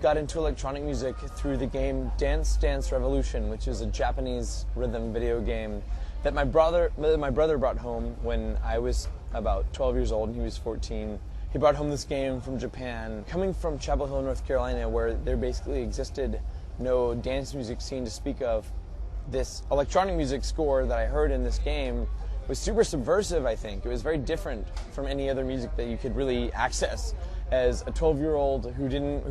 got into electronic music through the game Dance Dance Revolution, which is a Japanese rhythm video game that my brother brought home when I was about 12 years old and he was 14. He brought home this game from Japan. Coming from Chapel Hill, North Carolina, where there basically existed no dance music scene to speak of, this electronic music score that I heard in this game was super subversive, I think. It was very different from any other music that you could really access as a 12-year-old who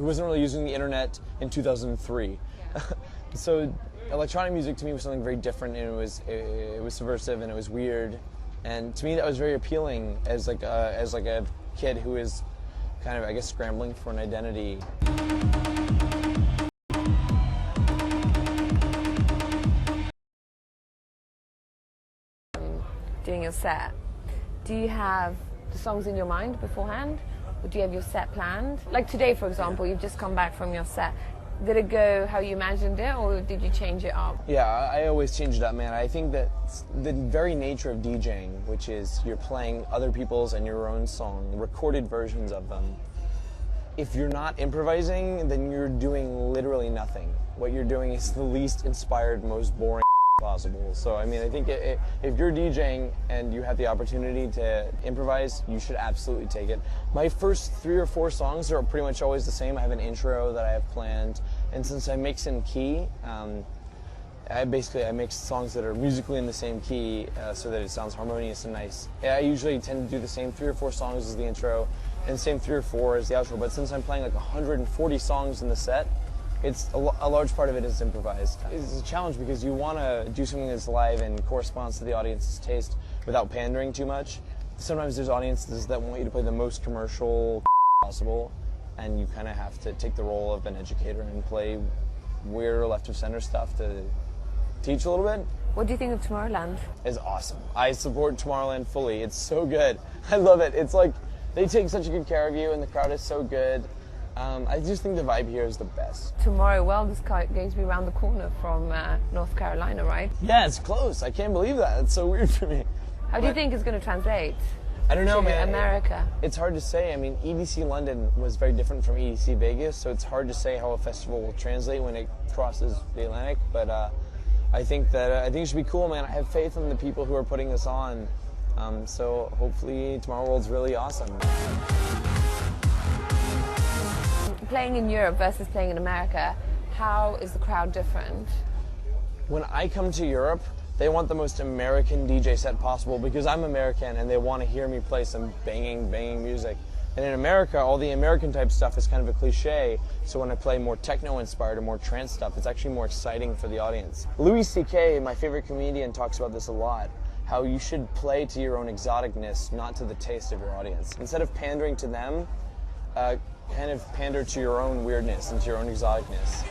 wasn't really using the internet in 2003. Yeah. So electronic music to me was something very different, and it was subversive and it was weird, and to me that was very appealing as like a kid who is kind of, I guess, scrambling for an identity. Doing your set, do you have the songs in your mind beforehand, or do you have your set planned? Like today, for example, you've just come back from your set. Did it go how you imagined it, or did you change it up? Yeah, I always change it up, man. I think that the very nature of DJing, which is you're playing other people's and your own song, recorded versions of them. If you're not improvising, then you're doing literally nothing. What you're doing is the least inspired, most boring possible. So, I mean, I think if you're DJing and you have the opportunity to improvise, you should absolutely take it. My first 3 or 4 songs are pretty much always the same. I have an intro that I have planned, and since I mix in key, I mix songs that are musically in the same key so that it sounds harmonious and nice. I usually tend to do the same 3 or 4 songs as the intro and same 3 or 4 as the outro, but since I'm playing like 140 songs in the set, it's a large part of it is improvised. It's a challenge because you want to do something that's live and corresponds to the audience's taste without pandering too much. Sometimes there's audiences that want you to play the most commercial possible, and you kind of have to take the role of an educator and play weird or left of center stuff to teach a little bit. What do you think of Tomorrowland? It's awesome. I support Tomorrowland fully. It's so good. I love it. It's like they take such a good care of you, and the crowd is so good. I just think the vibe here is the best. Tomorrow World is going to be around the corner from North Carolina, right? Yeah, it's close. I can't believe that. It's so weird for me. How do you think it's going to translate? I don't know, man. America. It's hard to say. I mean, EDC London was very different from EDC Vegas, so it's hard to say how a festival will translate when it crosses the Atlantic. But I think it should be cool, man. I have faith in the people who are putting this on. So hopefully Tomorrow World's really awesome. Playing in Europe versus playing in America, how is the crowd different? When I come to Europe, they want the most American DJ set possible because I'm American and they want to hear me play some banging music. And in America, all the American type stuff is kind of a cliche, so when I play more techno-inspired or more trance stuff, it's actually more exciting for the audience. Louis C.K., my favorite comedian, talks about this a lot, how you should play to your own exoticness, not to the taste of your audience. Instead of pandering to them, kind of pander to your own weirdness and to your own exoticness.